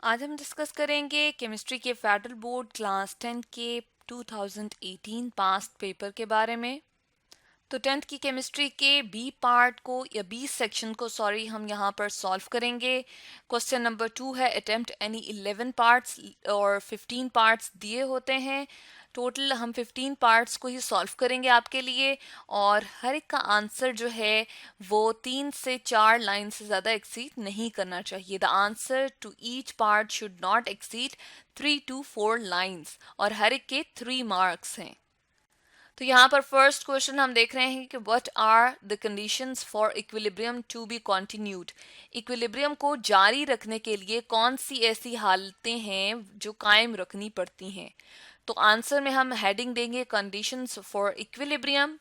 आज हम डिस्कस करेंगे केमिस्ट्री के फेडरल बोर्ड क्लास 10 के 2018 पास्ट पेपर के बारे में। तो 10th की केमिस्ट्री के बी पार्ट को या बी सेक्शन को हम यहाँ पर सॉल्व करेंगे। क्वेश्चन नंबर 2 है अटेम्प्ट एनी 11 पार्ट्स और 15 पार्ट्स दिए होते हैं। टोटल हम 15 पार्ट्स को ही सॉल्व करेंगे आपके लिए, और हर एक का आंसर जो है वो 3 से 4 लाइन से ज़्यादा एक्सीड नहीं करना चाहिए। The answer to each part should not exceed 3 to 4 lines, और हर एक के 3 मार्क्स हैं। तो यहाँ पर फर्स्ट क्वेश्चन हम देख रहे हैं कि what are the conditions for equilibrium to be continued. Equilibrium को जारी रखने के लिए कौन सी ऐसी हालतें हैं जो कायम रखनी पड़ती हैं। तो आंसर में हम हेडिंग देंगे कंडीशंस फॉर इक्विलिब्रियम।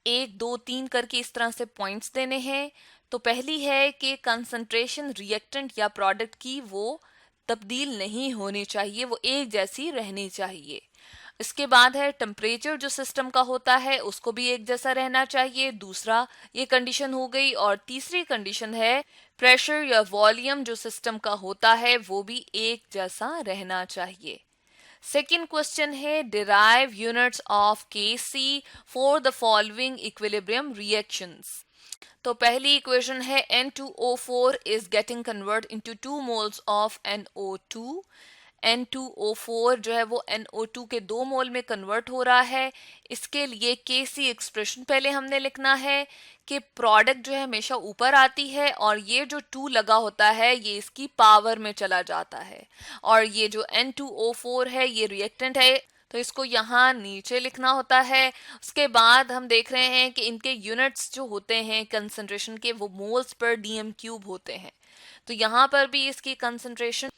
1 2 3 करके इस तरह से पॉइंट्स देने हैं। तो पहली है कि कंसंट्रेशन रिएक्टेंट या प्रोडक्ट की वो तब्दील नहीं होनी चाहिए, वो एक जैसी रहनी चाहिए। इसके बाद है टेम्परेचर जो सिस्टम का होता है उसको भी एक जैसा रहना चाहिए, दूसरा ये कंडीशन हो गई। और तीसरी कंडीशन है प्रेशर या वॉल्यूम जो सिस्टम का होता है वो भी एक जैसा रहना चाहिए। सेकेंड क्वेश्चन है derive units of Kc for the following equilibrium reactions. तो पहली इक्वेशन है N2O4 is getting converted into 2 moles of NO2। N2O4 जो है वो NO2 के 2 मोल में कन्वर्ट हो रहा है। इसके लिए Kc एक्सप्रेशन पहले हमने लिखना है कि प्रोडक्ट जो है हमेशा ऊपर आती है, और ये जो 2 लगा होता है ये इसकी पावर में चला जाता है, और ये जो N2O4 है ये रिएक्टेंट है, तो इसको यहाँ नीचे लिखना होता है। उसके बाद हम देख रहे हैं कि इनके यूनिट्स जो होते हैं कंसंट्रेशन के वो मोल्स पर डीएम क्यूब होते हैं। तो यहाँ पर भी इसकी कंसंट्रेशन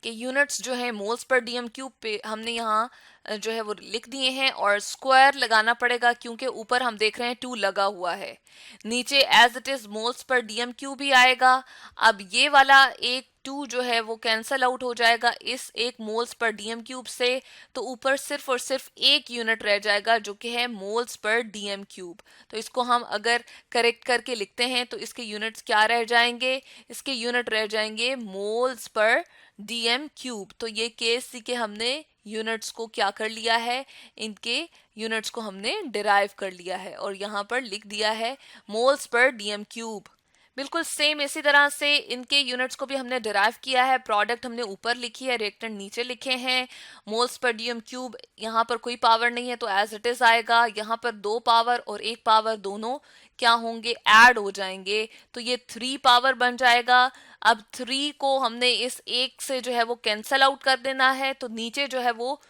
के यूनिट्स जो है मोल्स पर डीएम क्यूब पे हमने यहाँ जो है वो लिख दिए हैं, और स्क्वायर लगाना पड़ेगा क्योंकि ऊपर हम देख रहे हैं 2 लगा हुआ है। नीचे एज इट इज मोल्स पर डीएम क्यूब ही आएगा। अब ये वाला एक 2 जो है वो कैंसल आउट हो जाएगा इस एक मोल्स पर डीएम क्यूब से, तो ऊपर सिर्फ और सिर्फ एक यूनिट रह जाएगा जो कि है मोल्स पर डीएम क्यूब। तो इसको हम अगर करेक्ट करके लिखते हैं तो इसके यूनिट्स क्या रह जाएंगे, इसके यूनिट रह जाएंगे मोल्स पर डीएम क्यूब। तो ये KC के हमने यूनिट्स को क्या कर लिया है, इनके यूनिट्स को हमने डिराइव कर लिया है और यहाँ पर लिख दिया है मोल्स पर डीएम क्यूब। बिल्कुल सेम इसी तरह से इनके यूनिट्स को भी हमने डिराइव किया है। प्रोडक्ट हमने ऊपर लिखी है, रिएक्टेंट नीचे लिखे हैं। मोल्स पर डीएम क्यूब यहाँ पर कोई पावर नहीं है तो एज इट इज आएगा। यहाँ पर 2 पावर और 1 पावर दोनों क्या होंगे, ऐड हो जाएंगे, तो ये 3 पावर बन जाएगा। अब 3 को हमने इस 1 से जो है वो कैंसल आउट कर देना है, तो नीचे जो है वो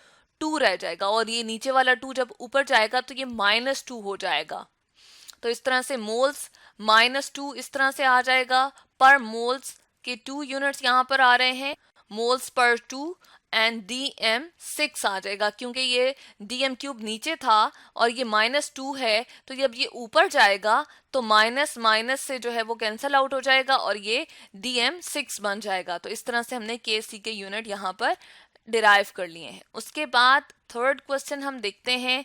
2 रह जाएगा, और ये नीचे वाला 2 जब ऊपर जाएगा तो ये -2 हो जाएगा। तो इस तरह से मोल्स -2 इस तरह से आ जाएगा। पर मोल्स के 2 यूनिट्स यहाँ पर आ रहे हैं, मोल्स पर 2 एंड DM6 आ जाएगा, क्योंकि ये डीएम क्यूब नीचे था और ये -2 है, तो जब ये ऊपर जाएगा तो माइनस माइनस से जो है वो कैंसल आउट हो जाएगा और ये DM6 बन जाएगा। तो इस तरह से हमने KC के यूनिट यहाँ पर डिराइव कर लिए हैं। उसके बाद थर्ड क्वेश्चन हम देखते हैं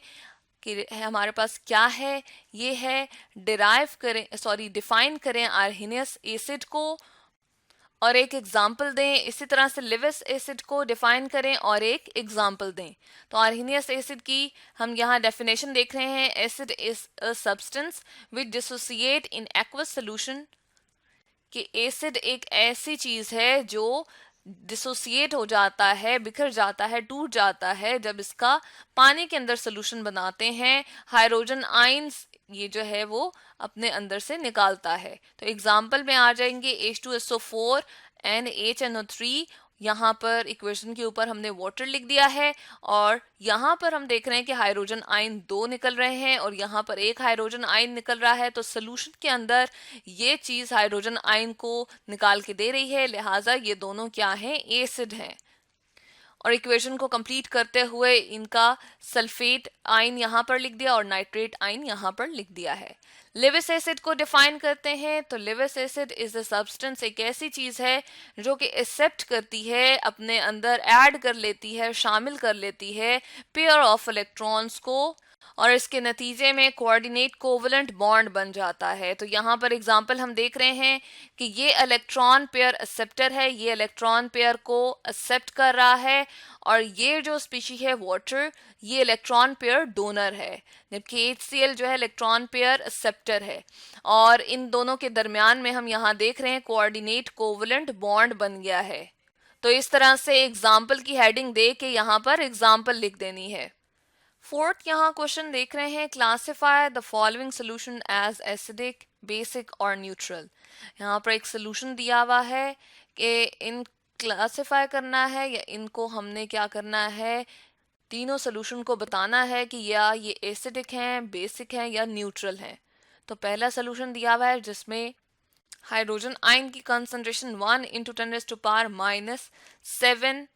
कि हमारे पास क्या है। ये है डिफाइन करें आर्हीनियस एसिड को और एक एग्जाम्पल दें। इसी तरह से लिविस एसिड को डिफाइन करें और एक एग्जाम्पल दें। तो आर्हीनियस एसिड की हम यहाँ डेफिनेशन देख रहे हैं। Acid is a substance which dissociate in aqueous solution. कि एसिड एक ऐसी चीज है जो डिसोसिएट हो जाता है, बिखर जाता है, टूट जाता है जब इसका पानी के अंदर सोल्यूशन बनाते हैं। हाइड्रोजन आयंस ये जो है वो अपने अंदर से निकालता है। तो एग्जाम्पल में आ जाएंगे H2SO4 NHNO3। यहाँ पर इक्वेशन के ऊपर हमने वाटर लिख दिया है, और यहाँ पर हम देख रहे हैं कि हाइड्रोजन आयन 2 निकल रहे हैं और यहाँ पर एक हाइड्रोजन आयन निकल रहा है। तो सोल्यूशन के अंदर ये चीज हाइड्रोजन आयन को निकाल के दे रही है, लिहाजा ये दोनों क्या हैं, एसिड हैं। और इक्वेशन को कंप्लीट करते हुए इनका सल्फेट आयन यहाँ पर लिख दिया और नाइट्रेट आयन यहाँ पर लिख दिया है। लिविस एसिड को डिफाइन करते हैं। तो Lewis acid is a substance, एक ऐसी चीज है जो कि एक्सेप्ट करती है, अपने अंदर ऐड कर लेती है, शामिल कर लेती है पेयर ऑफ इलेक्ट्रॉन्स को, और इसके नतीजे में कोऑर्डिनेट कोवलेंट बॉन्ड बन जाता है। तो यहाँ पर एग्जांपल हम देख रहे हैं कि ये इलेक्ट्रॉन पेयर एक्सेप्टर है, ये इलेक्ट्रॉन पेयर को एक्सेप्ट कर रहा है, और ये जो स्पीशी है वाटर, ये इलेक्ट्रॉन पेयर डोनर है, जबकि HCl जो है इलेक्ट्रॉन पेयर एक्सेप्टर है। और इन दोनों के दरमियान में हम यहाँ देख रहे हैं कोऑर्डिनेट कोवलेंट बॉन्ड बन गया है। तो इस तरह से एग्जाम्पल की हेडिंग दे के यहाँ पर एग्जाम्पल लिख देनी है। फोर्थ यहाँ क्वेश्चन देख रहे हैं, classify the following solution as acidic, basic और न्यूट्रल। यहाँ पर एक सोल्यूशन दिया हुआ है कि इन क्लासिफाई करना है या इनको हमने क्या करना है, तीनों सोल्यूशन को बताना है कि या ये एसिडिक हैं, बेसिक हैं या न्यूट्रल हैं। तो पहला सोल्यूशन दिया हुआ है जिसमें हाइड्रोजन आयन की कंसंट्रेशन 1 × 10⁻⁷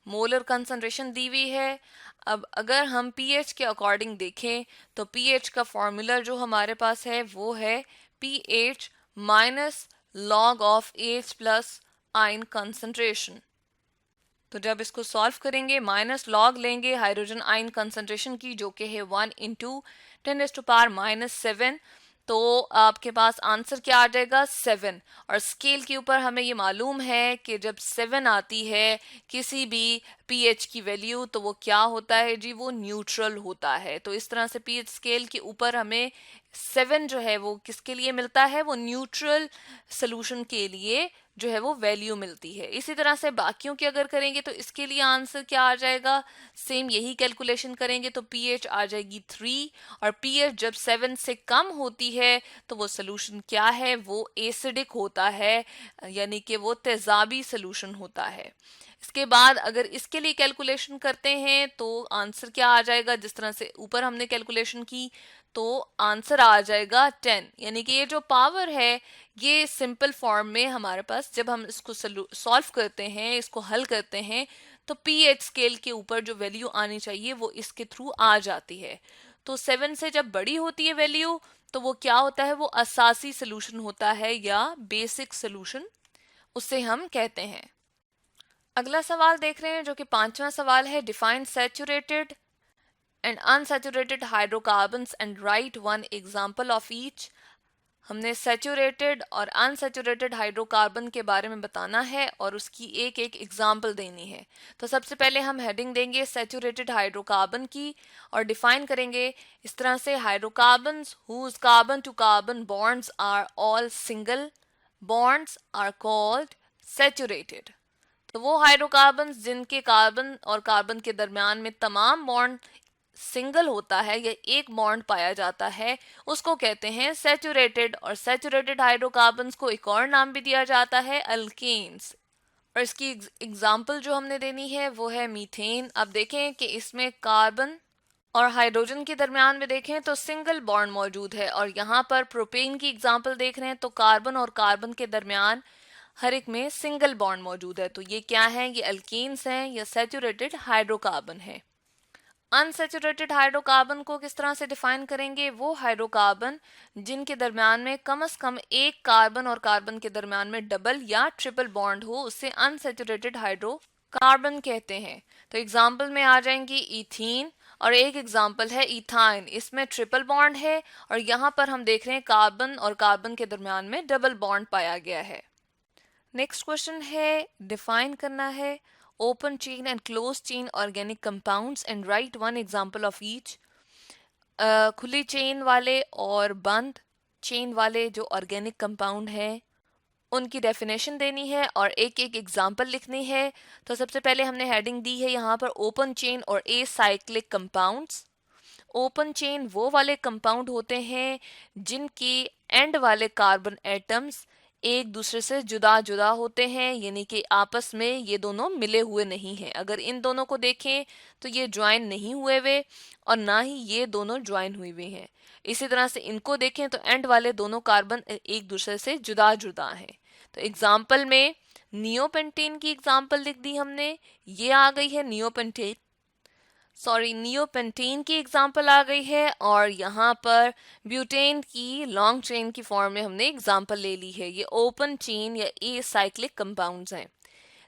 मोलर कंसंट्रेशन दी हुई है। अब अगर हम पीएच के अकॉर्डिंग देखें तो पीएच का फॉर्मूला जो हमारे पास है वो है pH minus log of H plus ion concentration. तो जब इसको सॉल्व करेंगे माइनस लॉग लेंगे हाइड्रोजन आयन कंसंट्रेशन की जो कि है 1 × 10⁻⁷, तो आपके पास आंसर क्या आ जाएगा 7। और स्केल के ऊपर हमें ये मालूम है कि जब 7 आती है किसी भी पीएच की वैल्यू तो वो क्या होता है जी, वो न्यूट्रल होता है। तो इस तरह से पीएच स्केल के ऊपर हमें 7 जो है वो किसके लिए मिलता है, वो न्यूट्रल सोल्यूशन के लिए जो है वो वैल्यू मिलती है। इसी तरह से बाकियों की अगर करेंगे तो इसके लिए आंसर क्या आ जाएगा, सेम यही कैलकुलेशन करेंगे तो पीएच आ जाएगी 3, और पीएच जब 7 से कम होती है तो वो सोल्यूशन क्या है, वो एसिडिक होता है, यानी कि वो तेजाबी सोल्यूशन होता है। इसके बाद अगर इसके लिए कैलकुलेशन करते हैं तो आंसर क्या आ जाएगा, जिस तरह से ऊपर हमने कैलकुलेशन की तो आंसर आ जाएगा 10। यानी कि ये जो पावर है ये सिंपल फॉर्म में हमारे पास जब हम इसको सॉल्व करते हैं, इसको हल करते हैं, तो पीएच स्केल के ऊपर जो वैल्यू आनी चाहिए वो इसके थ्रू आ जाती है। तो 7 से जब बड़ी होती है वैल्यू तो वो क्या होता है, वो असासी सोल्यूशन होता है या बेसिक सोल्यूशन उसे हम कहते हैं। अगला सवाल देख रहे हैं जो कि 5वां सवाल है, define saturated and unsaturated hydrocarbons and right one example of each. हमने सैचुरेटेड और अनसैचुरेटेड हाइड्रोकार्बन के बारे में बताना है और उसकी एक एक एग्जाम्पल देनी है। तो सबसे पहले हम हेडिंग देंगे सैचुरेटेड हाइड्रोकार्बन की और डिफाइन करेंगे इस तरह से, hydrocarbons whose carbon to carbon bonds are all single bonds are called saturated. तो वो हाइड्रोकार्बन्स जिनके कार्बन और कार्बन के दरमियान में तमाम बॉन्ड सिंगल होता है या एक बॉन्ड पाया जाता है उसको कहते हैं सैचुरेटेड। और सैचुरेटेड हाइड्रोकार्बन्स को एक और नाम भी दिया जाता है अल्केन्स। और इसकी एग्जांपल जो हमने देनी है वो है मीथेन। अब देखें कि इसमें कार्बन और हाइड्रोजन के दरमियान में देखें तो सिंगल बॉन्ड मौजूद है, और यहाँ पर प्रोपेन की एग्जांपल देख रहे हैं तो कार्बन और कार्बन के दरमियान हर एक में सिंगल बॉन्ड मौजूद है। तो ये क्या है, ये अल्केन्स हैं या सैचुरेटेड हाइड्रोकार्बन है। अनसैचुरेटेड हाइड्रोकार्बन को किस तरह से डिफाइन करेंगे, वो हाइड्रोकार्बन जिनके दरमियान में कम से कम एक कार्बन और कार्बन के दरमियान में डबल या ट्रिपल बॉन्ड हो, उससे अनसैचुरेटेड हाइड्रोकार्बन कहते हैं। तो एग्जाम्पल में आ जाएंगी इथीन और एक एग्जाम्पल है इथाइन, इसमें ट्रिपल बॉन्ड है और यहाँ पर हम देख रहे हैं कार्बन और कार्बन के दरमियान में डबल बॉन्ड पाया गया है। नेक्स्ट क्वेश्चन है, डिफाइन करना है open chain and close chain organic compounds and right one example of each. खुली चेन वाले और बंद चेन वाले जो ऑर्गेनिक कंपाउंड हैं उनकी डेफिनेशन देनी है और एक एक एग्जांपल लिखनी है। तो सबसे पहले हमने हेडिंग दी है यहाँ पर ओपन चेन और एसाइक्लिक कंपाउंड्स। ओपन चेन वो वाले कंपाउंड होते हैं जिनके एंड वाले कार्बन एटम्स एक दूसरे से जुदा जुदा होते हैं, यानी कि आपस में ये दोनों मिले हुए नहीं हैं। अगर इन दोनों को देखें तो ये ज्वाइन नहीं हुए हुए और ना ही ये दोनों ज्वाइन हुए हुए हैं। इसी तरह से इनको देखें तो एंड वाले दोनों कार्बन एक दूसरे से जुदा जुदा हैं। तो एग्जाम्पल में नियोपेंटेन की एग्जाम्पल लिख दी हमने, ये आ गई है नियोपेंटेन की एग्जाम्पल आ गई है, और यहाँ पर ब्यूटेन की लॉन्ग चेन की फॉर्म में हमने एग्जाम्पल ले ली है। ये ओपन चेन या एसाइक्लिक कंपाउंड्स हैं।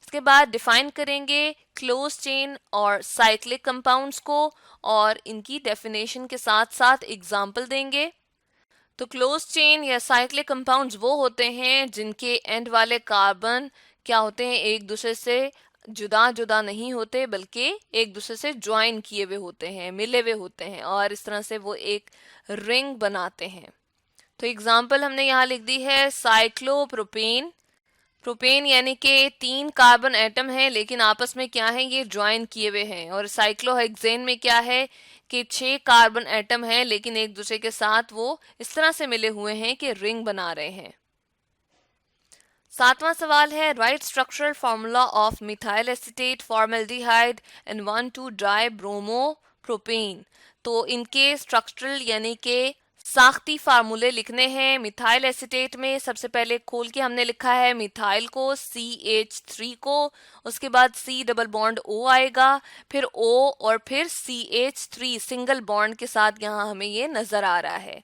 इसके बाद डिफाइन करेंगे क्लोज चेन और साइक्लिक कंपाउंड्स को और इनकी डेफिनेशन के साथ साथ एग्जाम्पल देंगे। तो क्लोज चेन या साइक्लिक कंपाउंड्स वो होते हैं जिनके एंड वाले कार्बन क्या होते हैं, एक दूसरे से जुदा जुदा नहीं होते बल्कि एक दूसरे से ज्वाइन किए हुए होते हैं, मिले हुए होते हैं और इस तरह से वो एक रिंग बनाते हैं। तो एग्जाम्पल हमने यहाँ लिख दी है साइक्लोप्रोपेन। प्रोपेन यानी कि 3 कार्बन एटम है लेकिन आपस में क्या है, ये ज्वाइन किए हुए हैं। और साइक्लोहेक्सेन में क्या है कि 6 कार्बन एटम है लेकिन एक दूसरे के साथ वो इस तरह से मिले हुए हैं कि रिंग बना रहे हैं। 7वां सवाल है right structural formula of methyl acetate formaldehyde and 1,2 die bromo propane. तो इनके स्ट्रक्चरल यानी कि साख्ती फार्मूले लिखने हैं। मिथाइल एसीटेट में सबसे पहले खोल के हमने लिखा है मिथाइल को CH3 को, उसके बाद C डबल बॉन्ड O आएगा, फिर O और फिर CH3 सिंगल बॉन्ड के साथ यहाँ हमें ये नजर आ रहा है।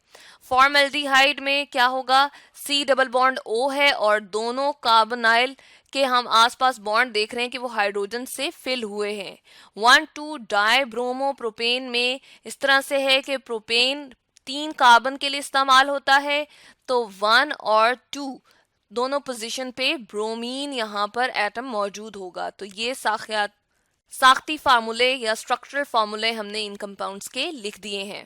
फॉर्मल्डिहाइड में क्या होगा, C डबल बॉन्ड O है और दोनों कार्बोनाइल के हम आसपास बॉन्ड देख रहे हैं कि वो हाइड्रोजन से फिल हुए हैं। 1,2 डाई ब्रोमो प्रोपेन में इस तरह से है कि प्रोपेन 3 कार्बन के लिए इस्तेमाल होता है, तो 1 और 2 दोनों पोजीशन पे ब्रोमीन यहाँ पर एटम मौजूद होगा। तो ये साख्ती फार्मूले या स्ट्रक्चरल फार्मूले हमने इन कंपाउंड्स के लिख दिए हैं।